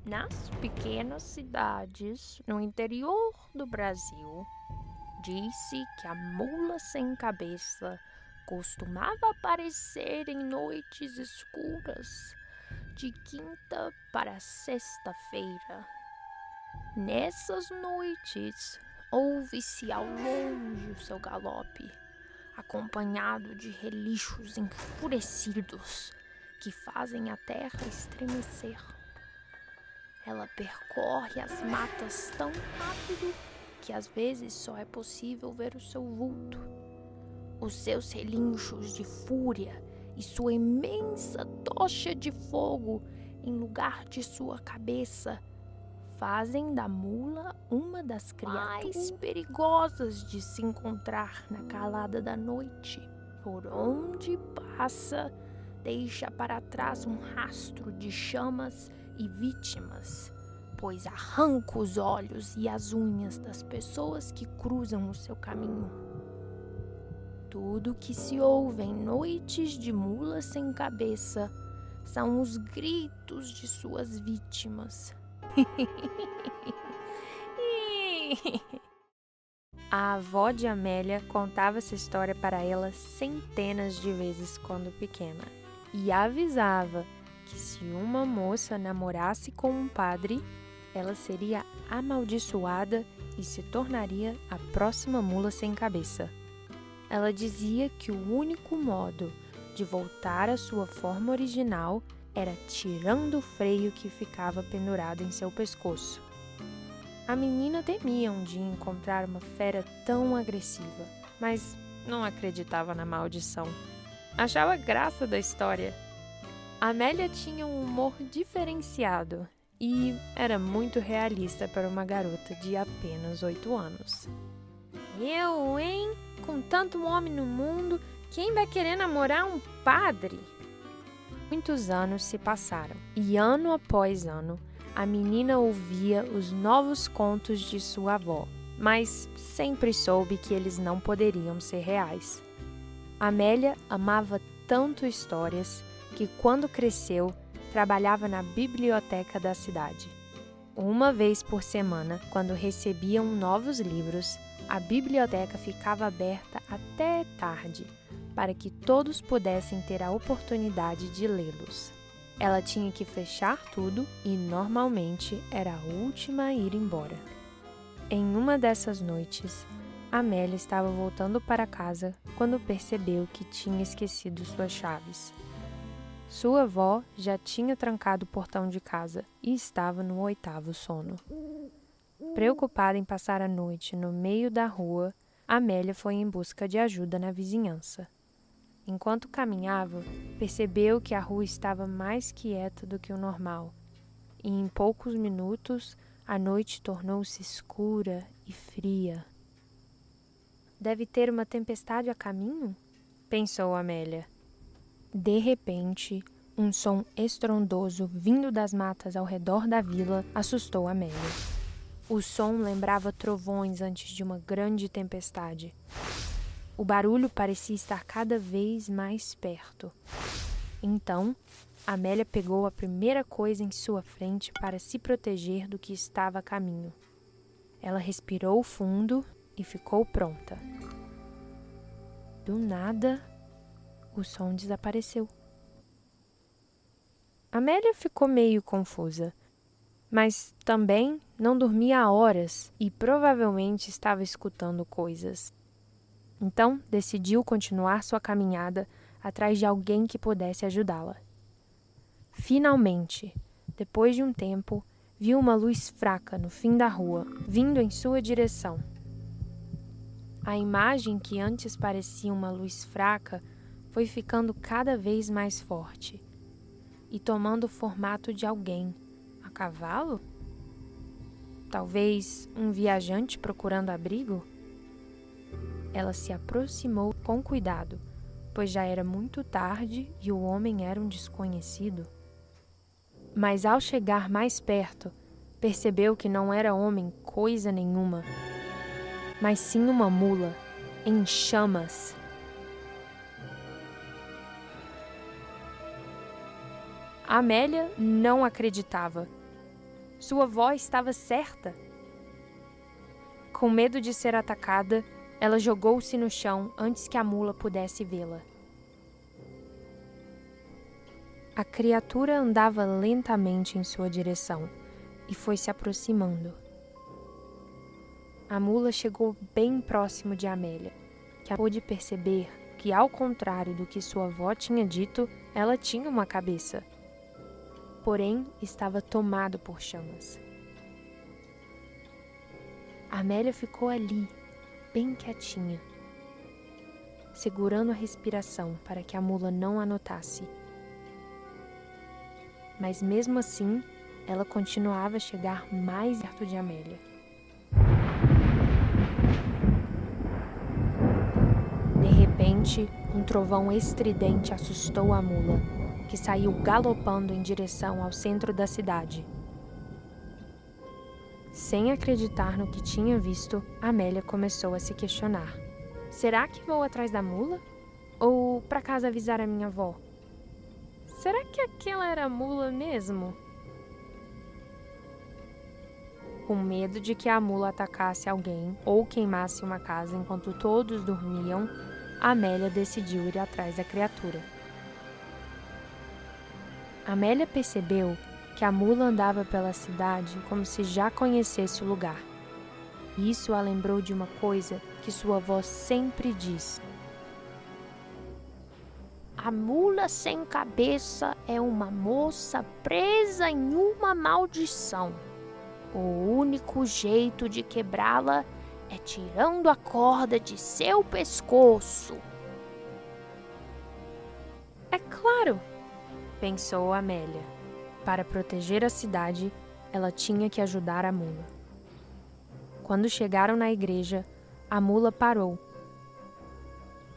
Nas pequenas cidades no interior do Brasil, disse que a mula sem cabeça costumava aparecer em noites escuras, de quinta para sexta-feira. Nessas noites, ouve-se ao longe o seu galope, acompanhado de relinchos enfurecidos que fazem a terra estremecer. Ela percorre as matas tão rápido que às vezes só é possível ver o seu vulto. Os seus relinchos de fúria e sua imensa tocha de fogo em lugar de sua cabeça fazem da mula uma das criaturas mais perigosas de se encontrar na calada da noite. Por onde passa, deixa para trás um rastro de chamas e vítimas, pois arranca os olhos e as unhas das pessoas que cruzam o seu caminho. Tudo que se ouve em noites de mula sem cabeça são os gritos de suas vítimas. A avó de Amélia contava essa história para ela centenas de vezes quando pequena e avisava que se uma moça namorasse com um padre, ela seria amaldiçoada e se tornaria a próxima mula sem cabeça. Ela dizia que o único modo de voltar à sua forma original era tirando o freio que ficava pendurado em seu pescoço. A menina temia um dia encontrar uma fera tão agressiva, mas não acreditava na maldição. Achava graça da história. Amélia tinha um humor diferenciado e era muito realista para uma garota de apenas 8 anos. Eu, hein? Com tanto homem no mundo, quem vai querer namorar um padre? Muitos anos se passaram e ano após ano, a menina ouvia os novos contos de sua avó, mas sempre soube que eles não poderiam ser reais. Amélia amava tanto histórias que, quando cresceu, trabalhava na biblioteca da cidade. Uma vez por semana, quando recebiam novos livros, a biblioteca ficava aberta até tarde, para que todos pudessem ter a oportunidade de lê-los. Ela tinha que fechar tudo e, normalmente, era a última a ir embora. Em uma dessas noites, Amélia estava voltando para casa quando percebeu que tinha esquecido suas chaves. Sua avó já tinha trancado o portão de casa e estava no 8º sono. Preocupada em passar a noite no meio da rua, Amélia foi em busca de ajuda na vizinhança. Enquanto caminhava, percebeu que a rua estava mais quieta do que o normal, e em poucos minutos a noite tornou-se escura e fria. Deve ter uma tempestade a caminho? Pensou Amélia. De repente, um som estrondoso vindo das matas ao redor da vila assustou Amélia. O som lembrava trovões antes de uma grande tempestade. O barulho parecia estar cada vez mais perto. Então, Amélia pegou a primeira coisa em sua frente para se proteger do que estava a caminho. Ela respirou fundo e ficou pronta. Do nada, o som desapareceu. Amélia ficou meio confusa, mas também não dormia há horas e provavelmente estava escutando coisas. Então, decidiu continuar sua caminhada atrás de alguém que pudesse ajudá-la. Finalmente, depois de um tempo, viu uma luz fraca no fim da rua, vindo em sua direção. A imagem que antes parecia uma luz fraca foi ficando cada vez mais forte e tomando o formato de alguém. A cavalo? Talvez um viajante procurando abrigo? Ela se aproximou com cuidado, pois já era muito tarde e o homem era um desconhecido. Mas ao chegar mais perto, percebeu que não era homem coisa nenhuma, mas sim uma mula, em chamas. Amélia não acreditava. Sua avó estava certa. Com medo de ser atacada, ela jogou-se no chão antes que a mula pudesse vê-la. A criatura andava lentamente em sua direção e foi se aproximando. A mula chegou bem próximo de Amélia, que pôde perceber que, ao contrário do que sua avó tinha dito, ela tinha uma cabeça. Porém, estava tomado por chamas. Amélia ficou ali, bem quietinha, segurando a respiração para que a mula não a notasse. Mas mesmo assim, ela continuava a chegar mais perto de Amélia. De repente, um trovão estridente assustou a mula, que saiu galopando em direção ao centro da cidade. Sem acreditar no que tinha visto, Amélia começou a se questionar. Será que vou atrás da mula? Ou para casa avisar a minha avó? Será que aquela era a mula mesmo? Com medo de que a mula atacasse alguém ou queimasse uma casa enquanto todos dormiam, Amélia decidiu ir atrás da criatura. Amélia percebeu que a mula andava pela cidade como se já conhecesse o lugar. Isso a lembrou de uma coisa que sua avó sempre diz. A mula sem cabeça é uma moça presa em uma maldição. O único jeito de quebrá-la é tirando a corda de seu pescoço. É claro, pensou Amélia. Para proteger a cidade, ela tinha que ajudar a mula. Quando chegaram na igreja, a mula parou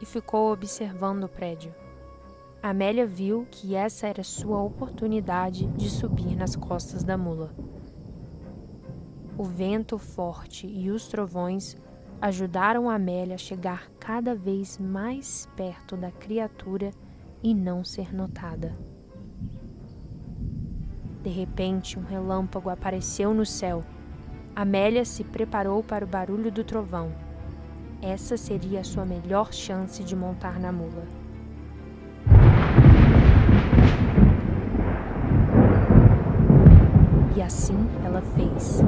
e ficou observando o prédio. Amélia viu que essa era sua oportunidade de subir nas costas da mula. O vento forte e os trovões ajudaram Amélia a chegar cada vez mais perto da criatura e não ser notada. De repente, um relâmpago apareceu no céu. Amélia se preparou para o barulho do trovão. Essa seria a sua melhor chance de montar na mula. E assim ela fez.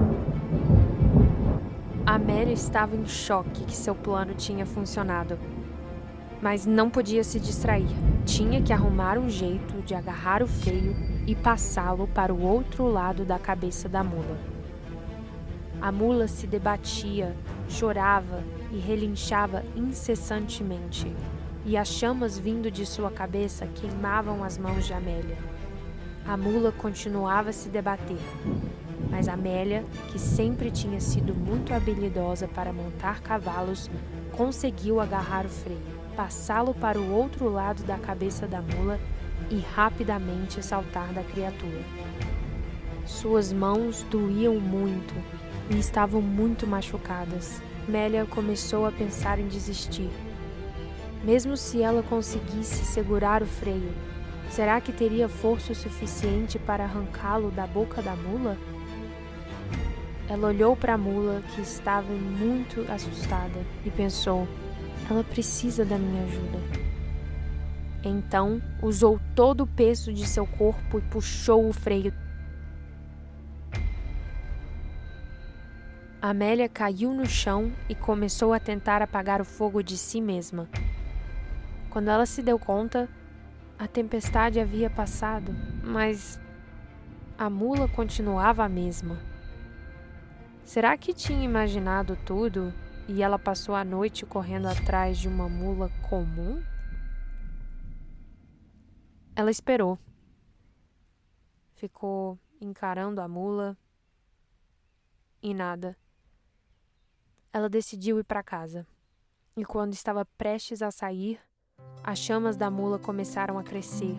Amélia estava em choque que seu plano tinha funcionado. Mas não podia se distrair. Tinha que arrumar um jeito de agarrar o freio e passá-lo para o outro lado da cabeça da mula. A mula se debatia, chorava e relinchava incessantemente, e as chamas vindo de sua cabeça queimavam as mãos de Amélia. A mula continuava a se debater, mas Amélia, que sempre tinha sido muito habilidosa para montar cavalos, conseguiu agarrar o freio, passá-lo para o outro lado da cabeça da mula e rapidamente saltar da criatura. Suas mãos doíam muito e estavam muito machucadas. Amélia começou a pensar em desistir. Mesmo se ela conseguisse segurar o freio, será que teria força o suficiente para arrancá-lo da boca da mula? Ela olhou para a mula, que estava muito assustada, e pensou: ela precisa da minha ajuda. Então, usou todo o peso de seu corpo e puxou o freio. Amélia caiu no chão e começou a tentar apagar o fogo de si mesma. Quando ela se deu conta, a tempestade havia passado, mas a mula continuava a mesma. Será que tinha imaginado tudo e ela passou a noite correndo atrás de uma mula comum? Ela esperou. Ficou encarando a mula e nada. Ela decidiu ir para casa. E quando estava prestes a sair, as chamas da mula começaram a crescer.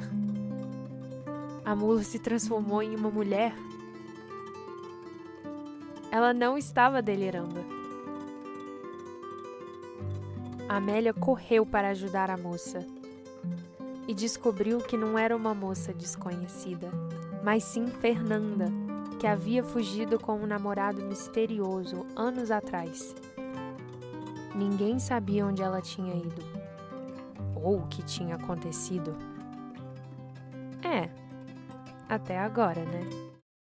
A mula se transformou em uma mulher. Ela não estava delirando. Amélia correu para ajudar a moça e descobriu que não era uma moça desconhecida, mas sim Fernanda, que havia fugido com um namorado misterioso anos atrás. Ninguém sabia onde ela tinha ido, ou o que tinha acontecido. Até agora, né?